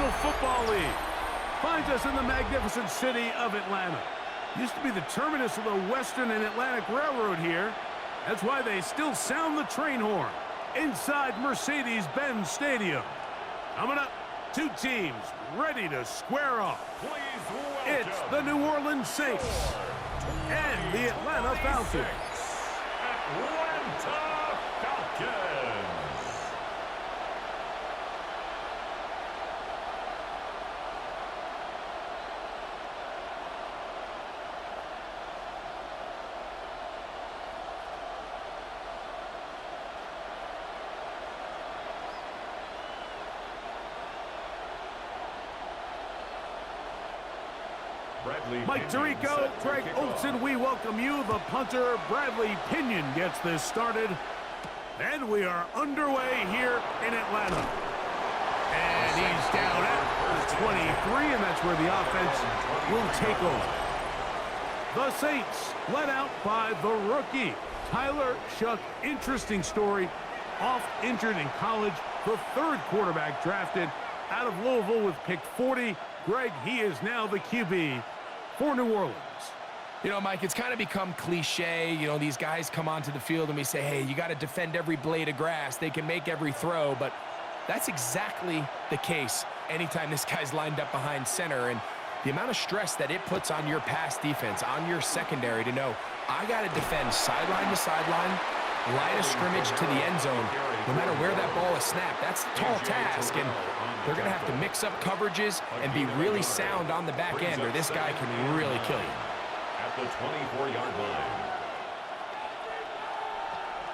National Football League. Finds us in the magnificent city of Atlanta. Used to be the terminus of the Western and Atlantic Railroad here. That's why they still sound the train horn inside Mercedes-Benz Stadium. Coming up, two teams ready to square off. It's the New Orleans Saints and the Atlanta Falcons. Atlanta Falcons. Mike Tirico, Greg Olson, we welcome you. The punter, Bradley Pinion, gets this started. And we are underway here in Atlanta. And he's down at the 23, and that's where the offense will take over. The Saints led out by the rookie, Tyler Shuck. Interesting story. Off injured in college, the third quarterback drafted out of Louisville with pick 40. Greg, he is now the QB for New Orleans. You know, Mike, it's kind of become cliche. You know, these guys come onto the field and we say, hey, you got to defend every blade of grass. They can make every throw, but that's exactly the case anytime this guy's lined up behind center. And the amount of stress that it puts on your pass defense, on your secondary to know, I got to defend sideline to sideline, line of scrimmage to the end zone, no matter where that ball is snapped. That's a tall task, and they're going to have to mix up coverages and be really sound on the back end, or this guy can really kill you. At the 24-yard line.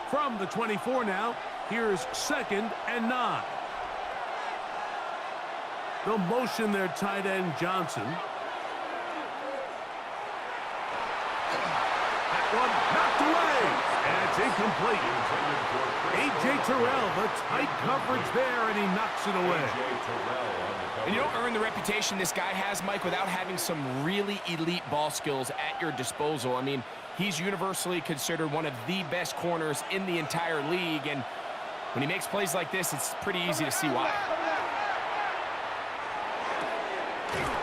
From the 24 now, here's 2nd and 9. The motion there, tight end Johnson. That one knocked away. And it's incomplete. A.J. Terrell, the tight coverage there, and he knocks it away. And you don't earn the reputation this guy has, Mike, without having some really elite ball skills at your disposal. I mean, he's universally considered one of the best corners in the entire league, and when he makes plays like this, it's pretty easy to see why.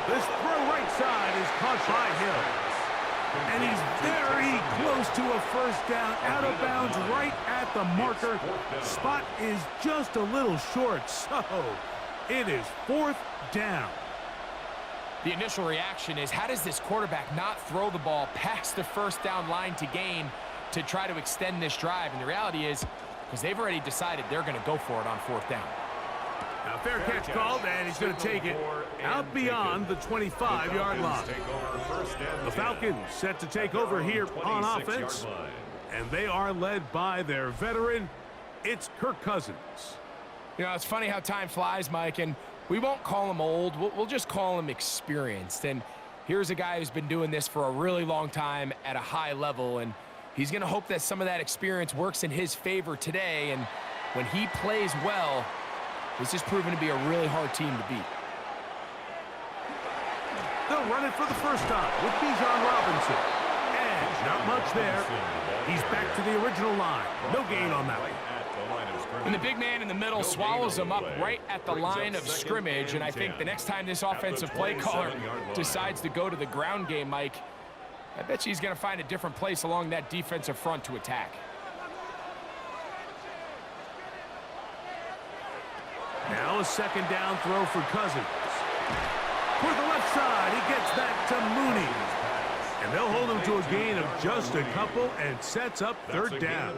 This throw right side is caught by Hill. And he's very close to a first down, out of bounds, right at the marker. Spot is just a little short, so it is 4th down. The initial reaction is, how does this quarterback not throw the ball past the first down line to gain to try to extend this drive? And the reality is, because they've already decided they're going to go for it on 4th down. Now fair catch called, and he's going to take it out beyond the 25-yard line. The Falcons set to take over here on offense, and they are led by their veteran. It's Kirk Cousins. You know, it's funny how time flies, Mike, and we won't call him old. We'll just call him experienced. And here's a guy who's been doing this for a really long time at a high level, and he's going to hope that some of that experience works in his favor today. And when he plays well, this is proven to be a really hard team to beat. They'll run it for the first time with Bijan Robinson. And not much there. He's back to the original line. No gain on that one. And the big man in the middle swallows him up right at the line of scrimmage. And I think the next time this offensive play caller decides to go to the ground game, Mike, I bet you he's going to find a different place along that defensive front to attack. Now a 2nd down throw for Cousins. For the left side, he gets back to Mooney. And they'll hold him to a gain of just a couple and sets up 3rd down.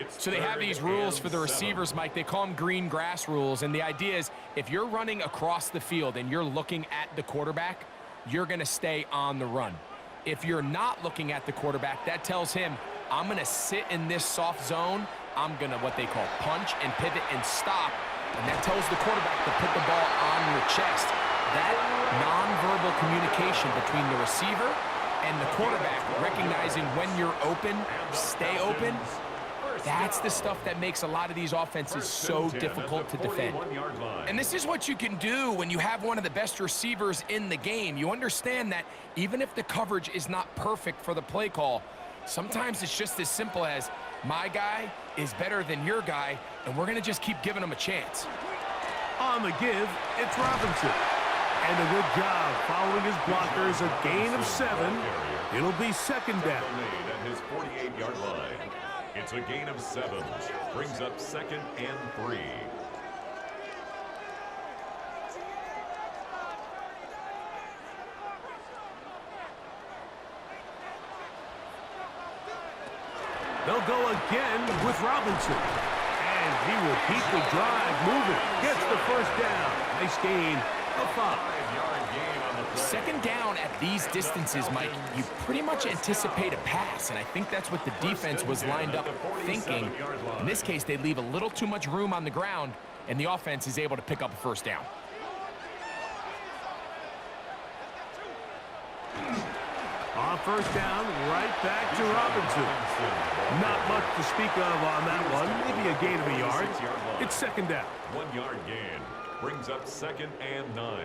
So they have these rules for the receivers, Mike. They call them green grass rules. And the idea is if you're running across the field and you're looking at the quarterback, you're going to stay on the run. If you're not looking at the quarterback, that tells him, I'm going to sit in this soft zone. I'm going to what they call punch and pivot and stop. And that tells the quarterback to put the ball on your chest. That nonverbal communication between the receiver and the quarterback, recognizing when you're open, stay open, that's the stuff that makes a lot of these offenses so difficult to defend. And this is what you can do when you have one of the best receivers in the game. You understand that even if the coverage is not perfect for the play call, sometimes it's just as simple as, my guy is better than your guy, and we're going to just keep giving him a chance. On the give, it's Robinson. And a good job following his blockers, a gain of 7. It'll be second down. At his 48-yard line. It's a gain of 7. Brings up 2nd and 3. They'll go again with Robinson. And he will keep the drive moving. Gets the first down. Nice gain of 5. Second down at these distances, Mike, you pretty much anticipate a pass, and I think that's what the defense was lined up thinking. In this case, they leave a little too much room on the ground, and the offense is able to pick up a first down. On first down, right back to Robinson. Not much to speak of on that one. Maybe a gain of a yard. It's second down. 1-yard gain. Brings up 2nd and 9.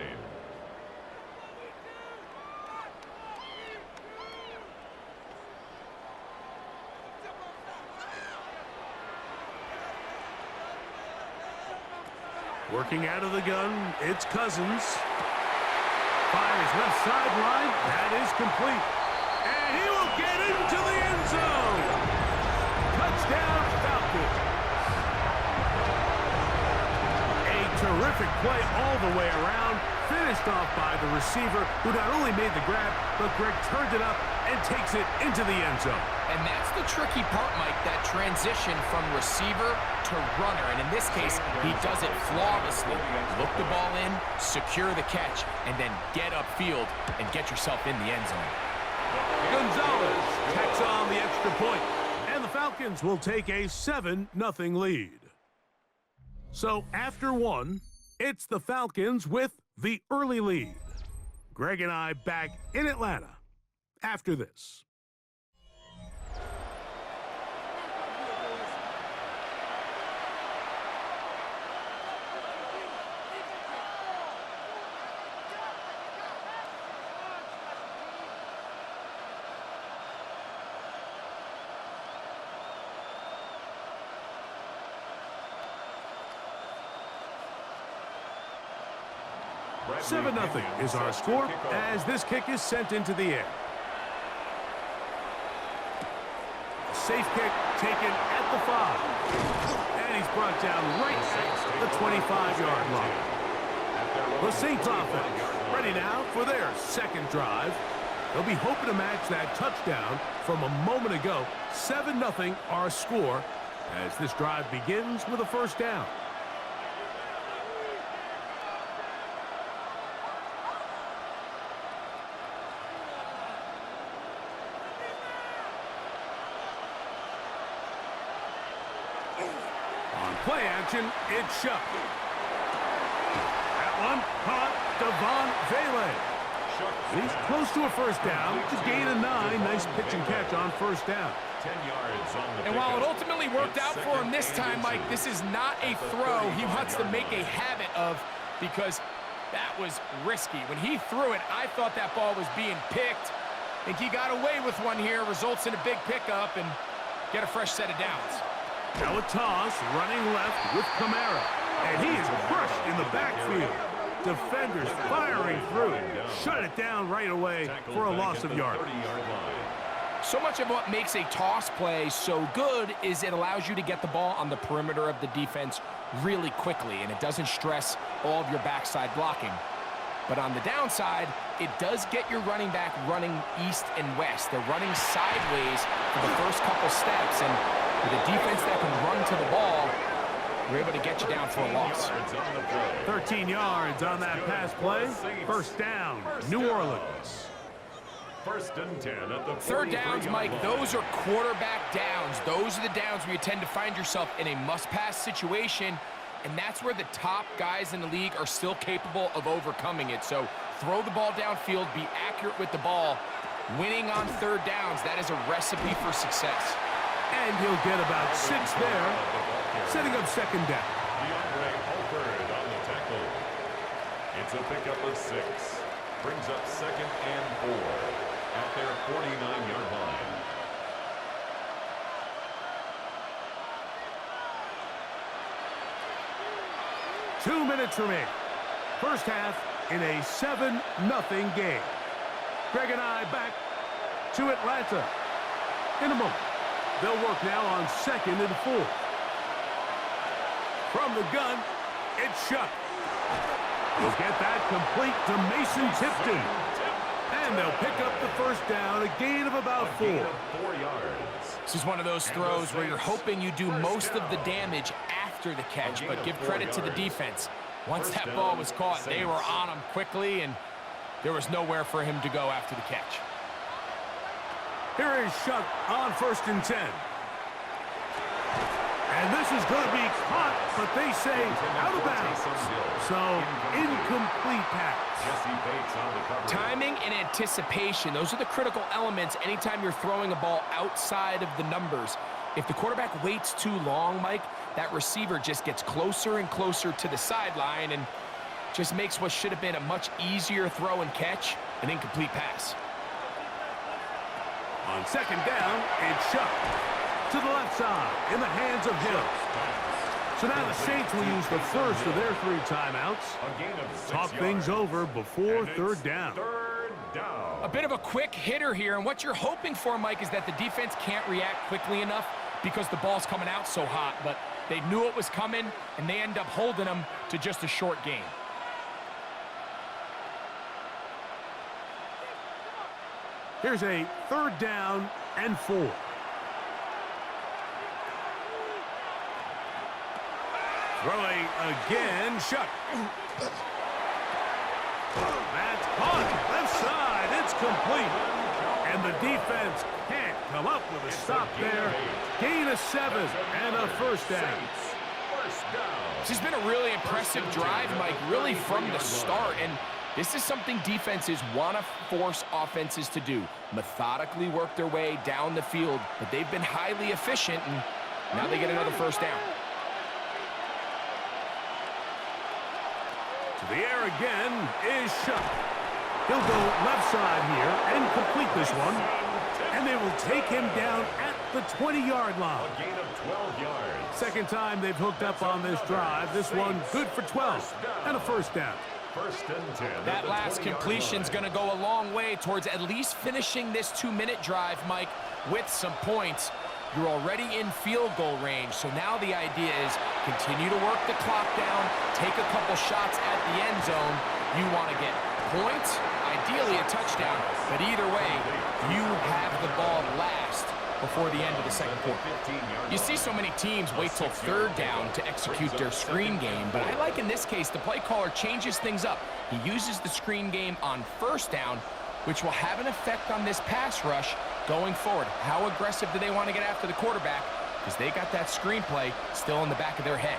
Working out of the gun, it's Cousins. Fires left sideline. That is complete. And he will get into the end zone. Touchdown, Falcons. A terrific play all the way around. Finished off by the receiver, who not only made the grab, but Greg turned it up and takes it into the end zone. And that's the tricky part, Mike, that transition from receiver to runner. And in this case, he does it flawlessly. Look the ball in, secure the catch, and then get upfield and get yourself in the end zone. Gonzalez tacks on the extra point, and the Falcons will take a 7-0 lead. So after one, it's the Falcons with the early lead. Greg and I back in Atlanta after this. Bradley 7-0 is our score as this kick is sent into the air. A safe kick taken at the 5. And he's brought down right at the 25-yard line. The Saints offense ready now for their second drive. They'll be hoping to match that touchdown from a moment ago. 7-0 our score as this drive begins with a first down. Play action, it's Shuck. That one caught Devon Vele. He's close to a first down. To gain a 9. Nice pitch and catch on first down. 10 yards on the and while it ultimately worked out for him this time, Mike, this is not a throw he wants to make a habit of because that was risky. When he threw it, I thought that ball was being picked. I think he got away with one here, results in a big pickup and get a fresh set of downs. Now a toss, running left with Kamara. And he is crushed in the backfield. Defenders firing through. Shut it down right away for a loss of yardage. So much of what makes a toss play so good is it allows you to get the ball on the perimeter of the defense really quickly, and it doesn't stress all of your backside blocking. But on the downside, it does get your running back running east and west. They're running sideways for the first couple steps, and with a defense that can run to the ball, we're able to get you down for a loss. 13 yards on that pass play. First down, New Orleans. First and 10 at the third downs, Mike, those are quarterback downs. Those are the downs where you tend to find yourself in a must-pass situation, and that's where the top guys in the league are still capable of overcoming it. So throw the ball downfield, be accurate with the ball. Winning on third downs, that is a recipe for success. And he'll get about 6 there, setting up second down. On the tackle. It's a pickup of 6. Brings up 2nd and 4 at their 49-yard line. minutes remain. First half in a 7-0 game. Greg and I back to Atlanta in a moment. They'll work now on 2nd and 4. From the gun, it's Shuck. He'll get that complete to Mason Tipton. And they'll pick up the first down, a gain of about 4. This is one of those throws where you're hoping you do most of the damage after the catch, but give credit to the defense. Once that ball was caught, they were on him quickly, and there was nowhere for him to go after the catch. Here is Shuck on 1st and 10. And this is going to be caught, but they say out of bounds. So, incomplete pass. Timing and anticipation, those are the critical elements anytime you're throwing a ball outside of the numbers. If the quarterback waits too long, Mike, that receiver just gets closer and closer to the sideline and just makes what should have been a much easier throw and catch an incomplete pass. On 2nd down, it's Shuck to the left side in the hands of Hill. So now the Saints will use the first of their 3 timeouts. Talk things over before 3rd down. A bit of a quick hitter here, and what you're hoping for, Mike, is that the defense can't react quickly enough because the ball's coming out so hot, but they knew it was coming, and they end up holding them to just a short gain. Here's a 3rd down and 4. Throwing again, Shuck. That's caught, left side, it's complete. And the defense can't come up with a stop there. Gain of 7 and a first down. This has been a really impressive drive, Mike, really from the start. And this is something defenses want to force offenses to do. Methodically work their way down the field, but they've been highly efficient, and now they get another first down. To the air again is Shuck. He'll go left side here and complete this one. And they will take him down at the 20-yard line. A gain of 12 yards. Second time they've hooked up on this drive. This one good for 12 and a first down. 1st and 10. That last completion's going to go a long way towards at least finishing this 2-minute drive, Mike, with some points. You're already in field goal range, so now the idea is continue to work the clock down, take a couple shots at the end zone. You want to get points, ideally a touchdown, but either way, you have the ball last before the end of the 2nd quarter. You see so many teams wait till 3rd down to execute their screen game, but I like in this case the play caller changes things up. He uses the screen game on 1st down, which will have an effect on this pass rush going forward. How aggressive do they want to get after the quarterback? Because they got that screenplay still in the back of their head.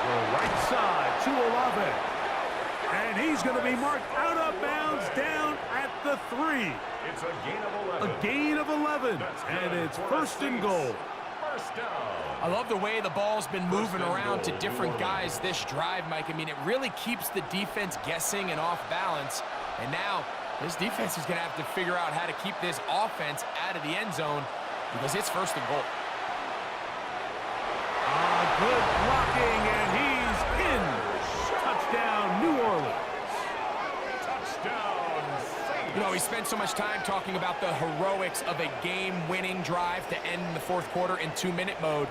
The right side to Olave. And he's going to be marked out of bounds down at the 3. It's a gain of 11. A gain of 11. And it's 1st and goal. First down. I love the way the ball's been moving around to different guys this drive, Mike. I mean, it really keeps the defense guessing and off balance. And now this defense is going to have to figure out how to keep this offense out of the end zone because it's 1st and goal. Good blocking, and he's in. Touchdown, New Orleans. Touchdown, Saints. You know, we spent so much time talking about the heroics of a game-winning drive to end the 4th quarter in 2-minute mode.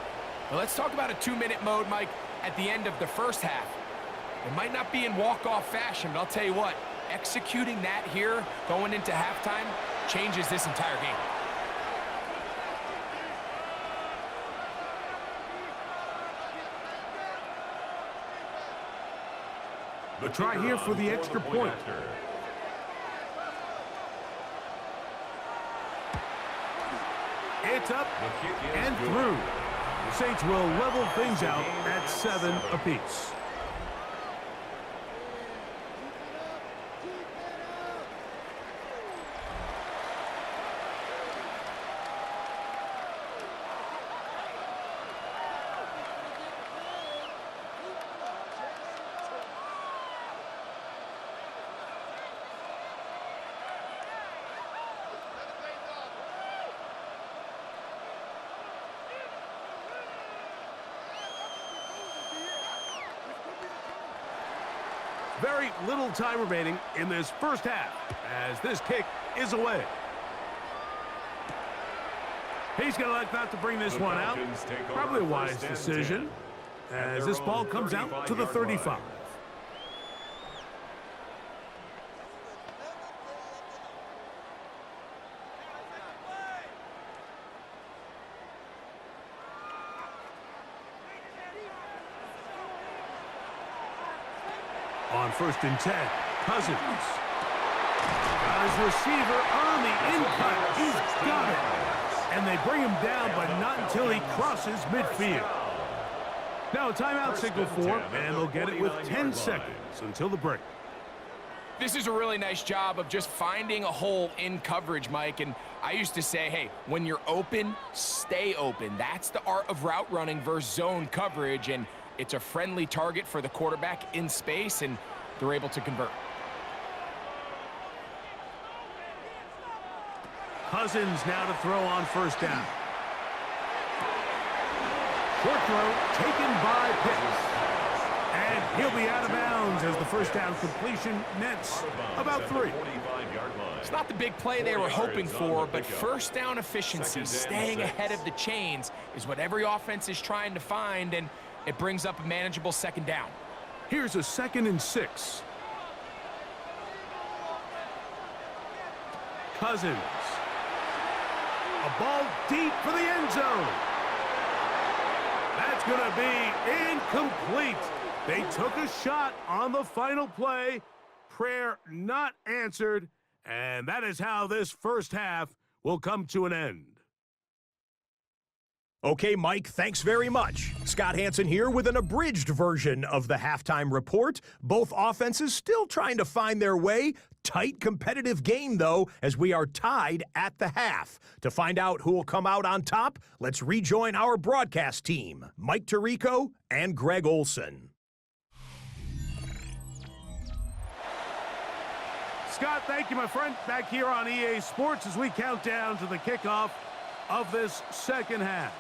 Well, let's talk about a 2-minute mode, Mike, at the end of the first half. It might not be in walk-off fashion, but I'll tell you what, executing that here going into halftime changes this entire game. The try here for the extra point. It's up and through. The Saints will level things out at 7 apiece. Very little time remaining in this first half as this kick is away. He's going to like not to bring this one out. Probably a wise decision as this ball comes out to the 35. On 1st and 10, Cousins. Got his receiver on the in-cut. He's got it. And they bring him down, but not until he crosses midfield. Now a timeout signal for him, and they'll get it with 10 seconds until the break. This is a really nice job of just finding a hole in coverage, Mike. And I used to say, hey, when you're open, stay open. That's the art of route running versus zone coverage. And it's a friendly target for the quarterback in space, and they're able to convert. Cousins now to throw on 1st down. Short throw taken by Pitts. And he'll be out of bounds as the 1st down completion nets about 3. It's not the big play they were hoping for, but 1st down efficiency, staying ahead of the chains, is what every offense is trying to find, and it brings up a manageable 2nd down. Here's a 2nd and 6. Cousins. A ball deep for the end zone. That's going to be incomplete. They took a shot on the final play. Prayer not answered. And that is how this first half will come to an end. Okay, Mike, thanks very much. Scott Hansen here with an abridged version of the halftime report. Both offenses still trying to find their way. Tight competitive game, though, as we are tied at the half. To find out who will come out on top, let's rejoin our broadcast team, Mike Tirico and Greg Olson. Scott, thank you, my friend. Back here on EA Sports as we count down to the kickoff of this second half.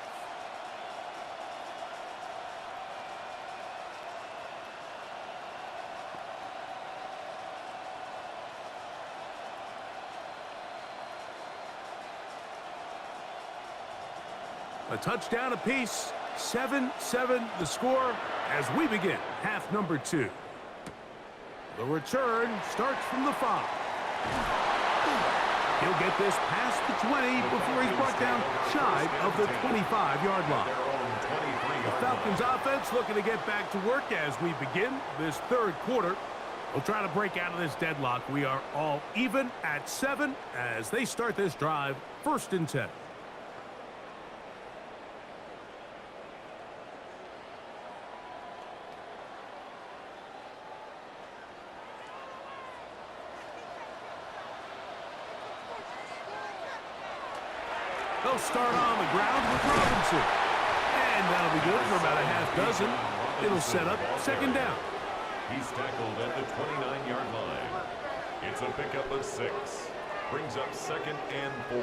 A touchdown apiece, 7-7 the score as we begin half number 2. The return starts from the 5. He'll get this past the 20 before he's brought down shy of the 25-yard line. The Falcons offense looking to get back to work as we begin this 3rd quarter. We'll try to break out of this deadlock. We are all even at 7 as they start this drive, 1st and 10. They'll start on the ground with Robinson. And that'll be good for about a half dozen. It'll set up 2nd down. He's tackled at the 29-yard line. It's a pickup of 6. Brings up 2nd and 4.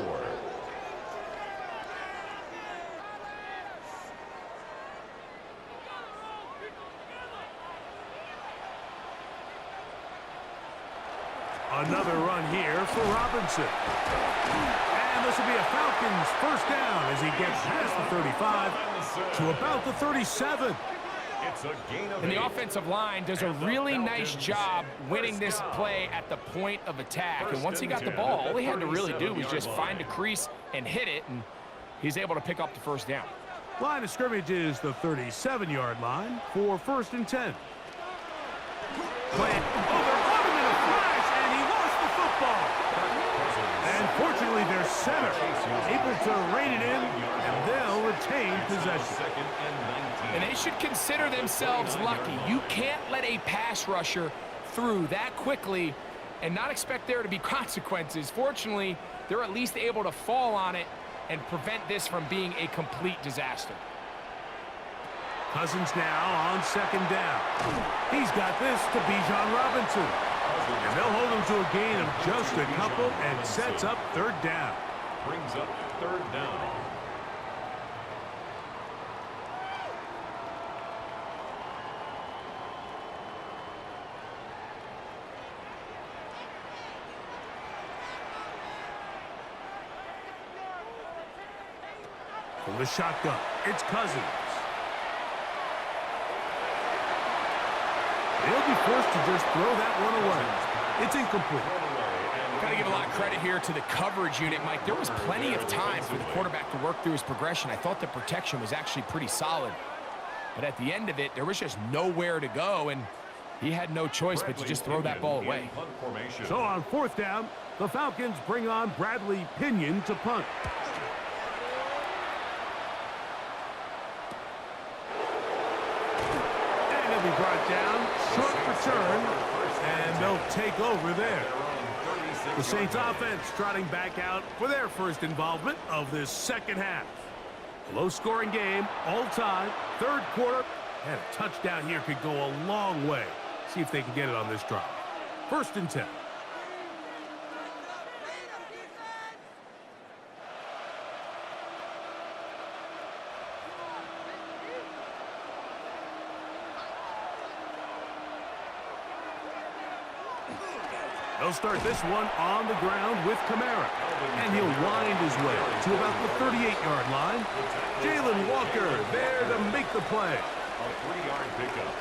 Another run here for Robinson. And this will be a Falcons 1st down as he gets past the 35 to about the 37. And the offensive line does a really nice job winning this play at the point of attack. And once he got the ball, all he had to really do was just find a crease and hit it, and he's able to pick up the 1st down. Line of scrimmage is the 37-yard line for 1st and 10. Play it over in a flash, and he lost the football. And fortunately, their center able to rein it in, and they'll retain possession. And they should consider themselves lucky. You can't let a pass rusher through that quickly and not expect there to be consequences. Fortunately, they're at least able to fall on it and prevent this from being a complete disaster. Cousins now on 2nd down. He's got this to Bijan Robinson. And they'll hold him to a gain of just a couple and sets up 3rd down. Brings up 3rd down. From the shotgun, it's Cousins. He'll be forced to just throw that one away. It's incomplete. Got to give a lot of credit here to the coverage unit, Mike. There was plenty of time for the quarterback to work through his progression. I thought the protection was actually pretty solid. But at the end of it, there was just nowhere to go, and he had no choice but to just throw that ball away. So on fourth down, the Falcons bring on Bradley Pinion to punt. And he'll be brought down. Short return, and they'll take over there. The Saints offense trotting back out for their first involvement of this second half. Low-scoring game, all time, third quarter, and a touchdown here could go a long way. See if they can get it on this drive. 1st and 10. They'll start this one on the ground with Kamara. And he'll wind his way to about the 38-yard line. Jalen Walker there to make the play. A 3-yard pickup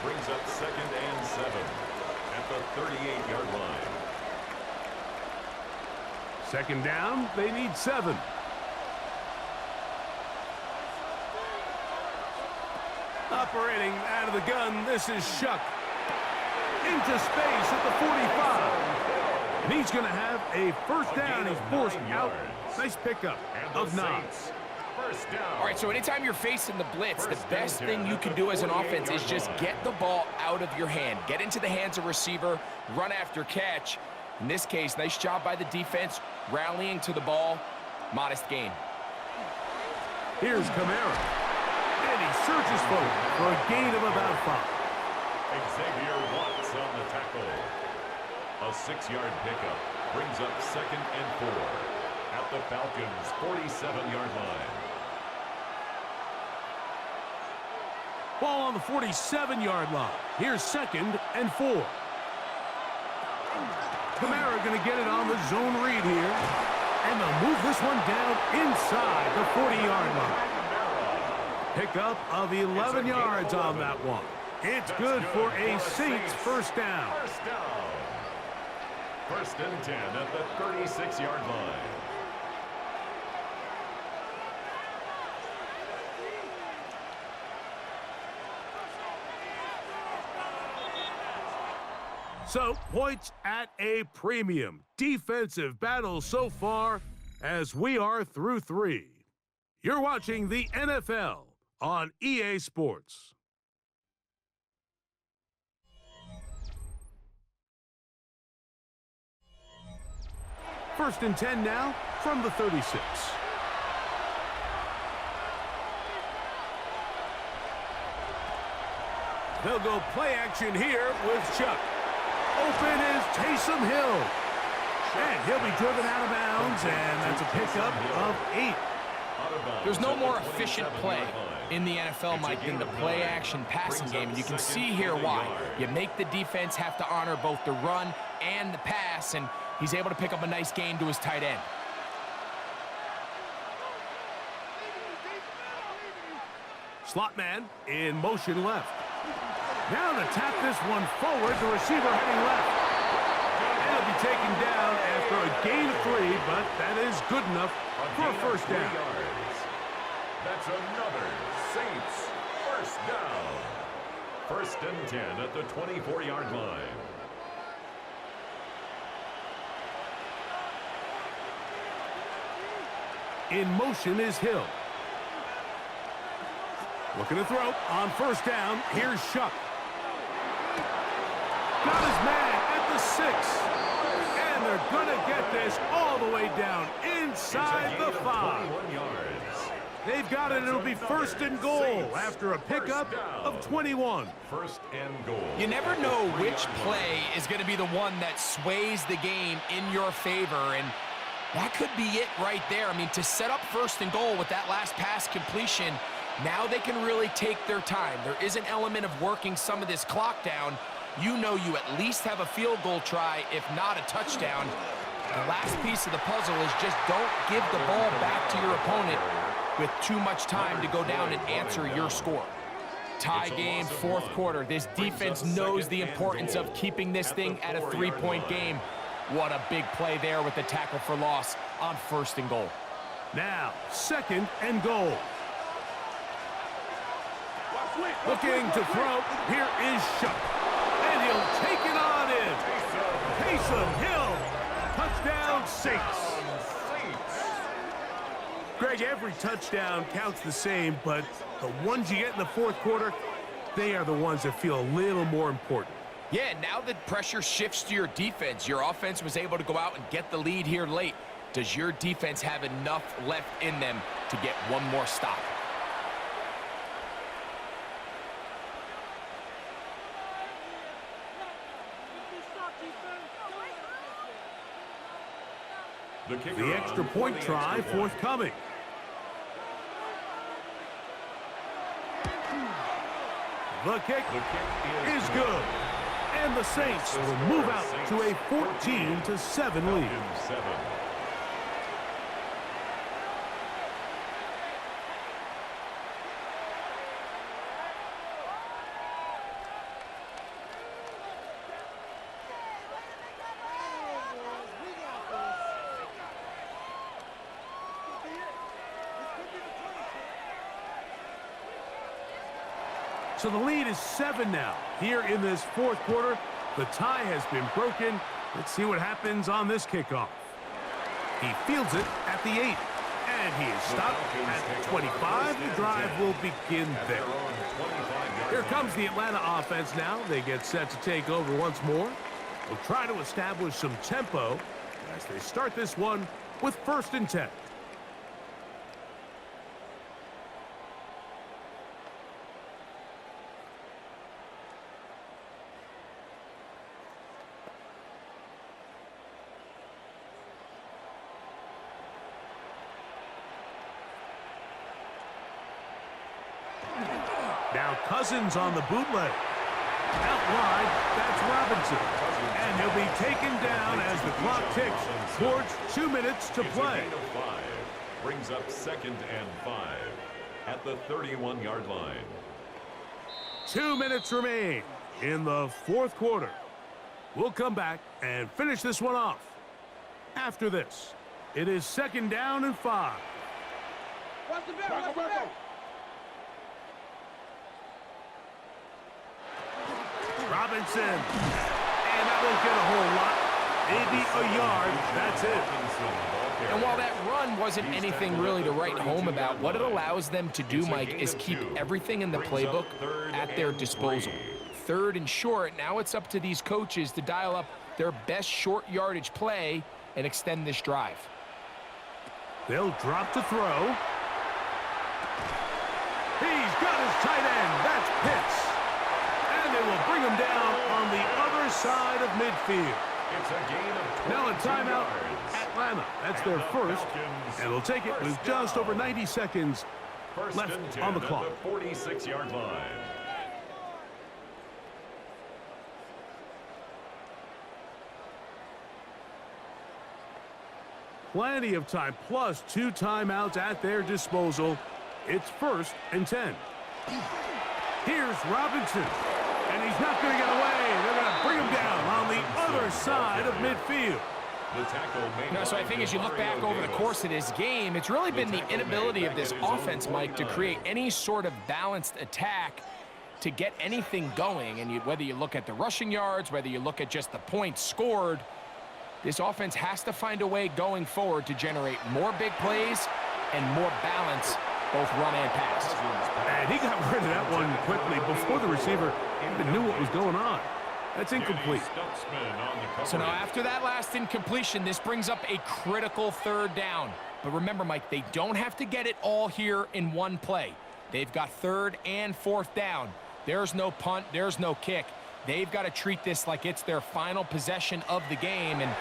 brings up 2nd and 7 at the 38-yard line. 2nd down, they need 7. Operating out of the gun, this is Shuck. Into space at the 45. And he's going to have a first down. He's forced out. Nice pickup of 9. All right, so anytime you're facing the blitz, the best thing you can do as an offense is just get the ball out of your hand. Get into the hands of receiver, run after catch. In this case, nice job by the defense, rallying to the ball. Modest gain. Here's Kamara. And he searches forward for a gain of about 5. Xavier Watts on the tackle. A 6-yard pickup brings up 2nd and 4 at the Falcons' 47-yard line. Ball on the 47-yard line. Here's 2nd and 4. Kamara going to get it on the zone read here. And they'll move this one down inside the 40-yard line. Pickup of 11 yards on that one. It's good for a Saints first down. 1st and 10 at the 36-yard line. So, points at a premium. Defensive battle so far as we are through 3. You're watching the NFL on EA Sports. 1st and 10 now from the 36. They'll go play action here with Chuck. Open is Taysom Hill. And he'll be driven out of bounds, and that's a pickup of 8. There's no more efficient play in the NFL, Mike, than the play-action passing game, and you can see here why. You make the defense have to honor both the run and the pass, and he's able to pick up a nice gain to his tight end. Slot man in motion left. Now to tap this one forward, the receiver heading left. And he'll be taken down after a gain of 3, but that is good enough for a first down. That's another Saints first down. 1st and 10 at the 24-yard line. In motion is Hill. Looking to throw on first down. Here's Shuck. Got his man at the 6. And they're going to get this all the way down inside the 5. They've got it. It'll be 1st and goal after a pickup of 21. 1st and goal. You never know which play is going to be the one that sways the game in your favor, and that could be it right there. I mean, to set up 1st and goal with that last pass completion, now they can really take their time. There is an element of working some of this clock down. You know you at least have a field goal try, if not a touchdown. The last piece of the puzzle is just don't give the ball back to your opponent with too much time to go down and answer your score. Tie game, fourth quarter. This defense knows the importance of keeping this thing at a three-point game. What a big play there with the tackle for loss on 1st and goal. Now, 2nd and goal. Looking to throw. Here is Shuck. And he'll take it on in. Taysom Hill. Touchdown, Saints. Greg, every touchdown counts the same, but the ones you get in the fourth quarter, they are the ones that feel a little more important. Yeah, now the pressure shifts to your defense. Your offense was able to go out and get the lead here late. Does your defense have enough left in them to get one more stop? The extra point try forthcoming. The kick is good. And the Saints will move out to a 14-7 lead. So the lead is 7 now. Here in this fourth quarter, the tie has been broken. Let's see what happens on this kickoff. He fields it at the 8. And he is stopped at the 25. The drive will begin there. Here comes the Atlanta offense now. They get set to take over once more. They'll try to establish some tempo as they start this one with 1st and 10. Now Cousins on the bootleg. Out wide, that's Robinson. And he'll be taken down as the clock ticks towards 2 minutes to play. Brings up 2nd and 5 at the 31-yard line. 2 minutes remain in the fourth quarter. We'll come back and finish this one off. After this, it is 2nd down and 5. Robinson, and that won't get a whole lot. Maybe a yard, that's it. And while that run wasn't anything really to write home about, what it allows them to do, Mike, is keep everything in the playbook at their disposal. 3rd and short, now it's up to these coaches to dial up their best short yardage play and extend this drive. They'll drop to throw. He's got his tight end, that's Pitts. And they will bring him down on the other side of midfield. It's a gain of 22 now a timeout, yards. Atlanta. That's their first, and they'll take it with just over 90 seconds left on the clock. At the 46-yard line. Plenty of time, plus 2 timeouts at their disposal. It's 1st and 10. Here's Robinson. And he's not going to get away. They're going to bring him down on the other side of midfield. So I think as you look back over the course of this game, it's really been the inability of this offense, Mike, to create any sort of balanced attack to get anything going. And whether you look at the rushing yards, whether you look at just the points scored, this offense has to find a way going forward to generate more big plays and more balance, both run and pass. And he got rid of that one quickly before the receiver even knew what was going on. That's incomplete. So now after that last incompletion, this brings up a critical 3rd down. But remember, Mike, they don't have to get it all here in one play. They've got 3rd and 4th down. There's no punt, there's no kick. They've got to treat this like it's their final possession of the game, and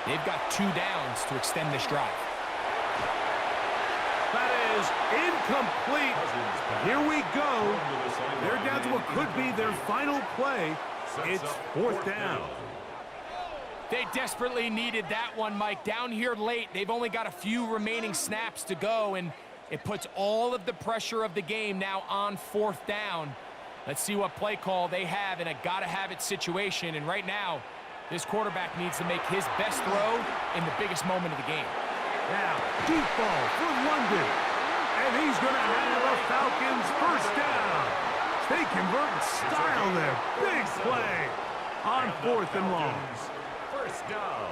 they've got 2 downs to extend this drive. That is incomplete. Here we go. They're down to what could be their final play. It's 4th down. They desperately needed that one, Mike. Down here late, they've only got a few remaining snaps to go, and It puts all of the pressure of the game now on 4th down. Let's see what play call they have in a gotta-have-it situation. And right now, this quarterback needs to make his best throw in the biggest moment of the game. Now, deep ball for London. And he's going to have a Falcons first down. They convert in style there. Big play on 4th and long. First down.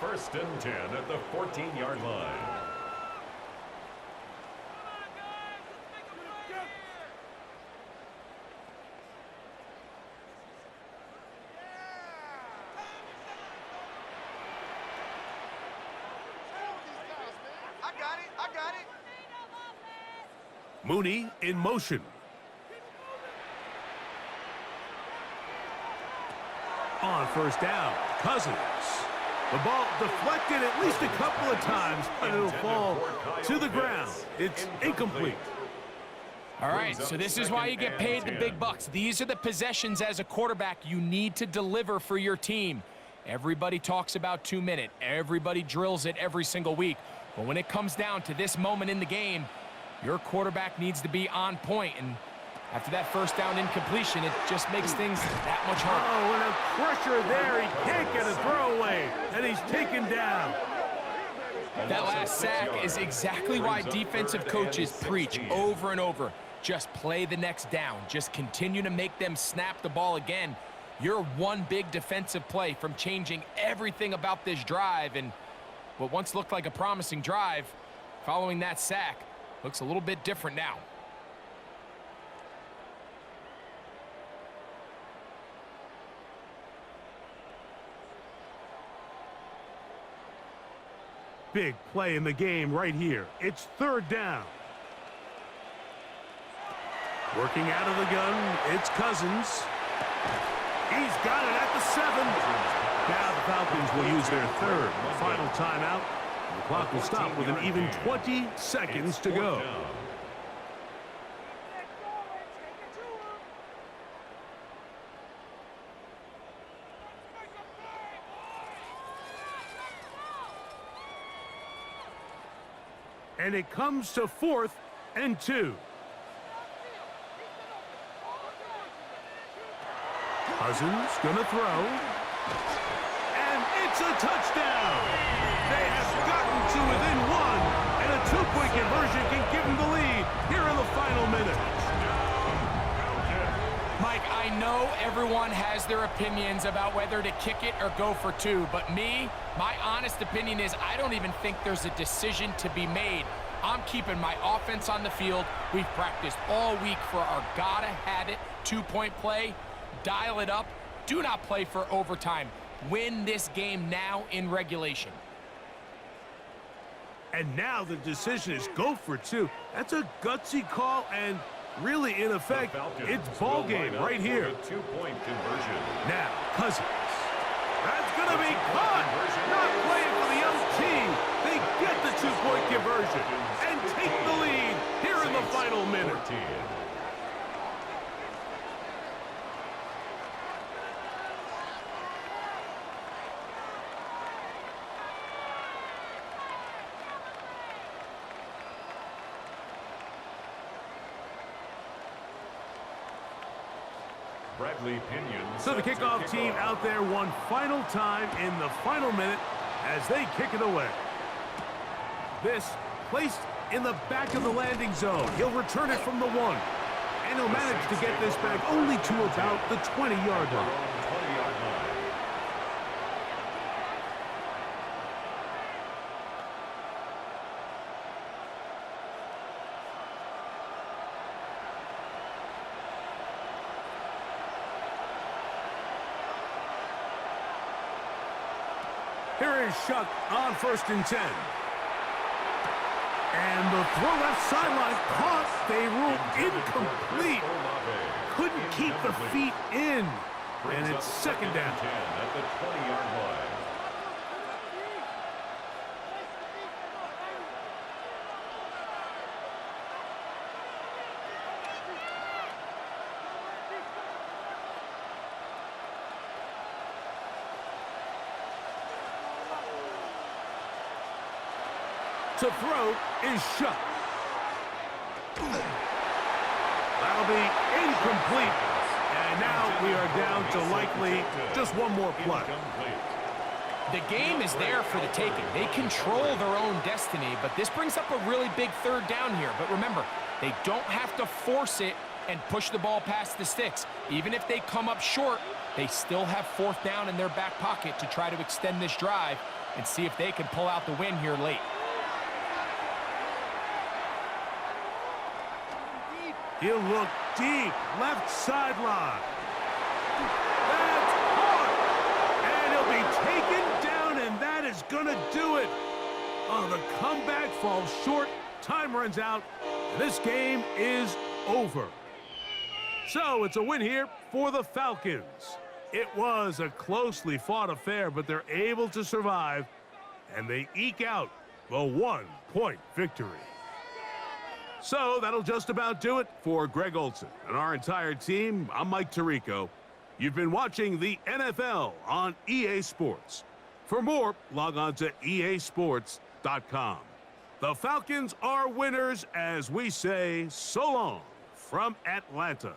1st and 10 at the 14-yard line. I got it. Mooney in motion. On 1st down, Cousins. The ball deflected at least a couple of times, but it'll fall to the ground. It's incomplete. All right, so this is why you get paid the big bucks. These are the possessions as a quarterback you need to deliver for your team. Everybody talks about 2-minute. Everybody drills it every single week. But when it comes down to this moment in the game, your quarterback needs to be on point. And after that 1st down incompletion, it just makes things that much harder. Oh, and a pressure there. He can't get a throwaway, and he's taken down. That last sack is exactly why defensive coaches preach over and over. Just play the next down. Just continue to make them snap the ball again. You're one big defensive play from changing everything about this drive. And what once looked like a promising drive, following that sack, looks a little bit different now. Big play in the game right here. It's 3rd down. Working out of the gun, it's Cousins. He's got it at the 7. Now the Falcons will use their 3rd final timeout. The clock will stop with an even 20 seconds to go. And it comes to 4th and 2. Cousins gonna throw. And it's a touchdown. They have gotten to within 1. And a 2-point conversion can give them the lead here in the final minute. Mike, I know everyone has their opinions about whether to kick it or go for 2, but my honest opinion is I don't even think there's a decision to be made. I'm keeping my offense on the field. We've practiced all week for our gotta-have-it 2-point play. Dial it up. Do not play for overtime. Win this game now in regulation. And now the decision is go for 2. That's a gutsy call, and really, in effect, it's ball game right here. 2-point conversion. Now, Cousins. That's going to be caught. Not playing for the young team. They get the 2-point conversion and take the lead here in the final minute. 14. So the kickoff team out there one final time in the final minute as they kick it away. This placed in the back of the landing zone. He'll return it from the 1. And he'll manage to get this back only to about the 20-yard line. Here is Shuck on 1st and 10. And the throw left sideline caught. They ruled incomplete. Couldn't keep the feet in. And it's 2nd down. At the 20-yard line. to throw is shut. That'll be incomplete. And now we are down to likely just one more play. The game is there for the taking. They control their own destiny, but this brings up a really big third down here. But remember, they don't have to force it and push the ball past the sticks. Even if they come up short, they still have fourth down in their back pocket to try to extend this drive and see if they can pull out the win here late. He'll look deep, left sideline. That's caught. And he'll be taken down, and that is going to do it. Oh, the comeback falls short. Time runs out. This game is over. So it's a win here for the Falcons. It was a closely fought affair, but they're able to survive, and they eke out the 1-point victory. So that'll just about do it for Greg Olsen and our entire team. I'm Mike Tirico. You've been watching the NFL on EA Sports. For more, log on to easports.com. The Falcons are winners as we say so long from Atlanta.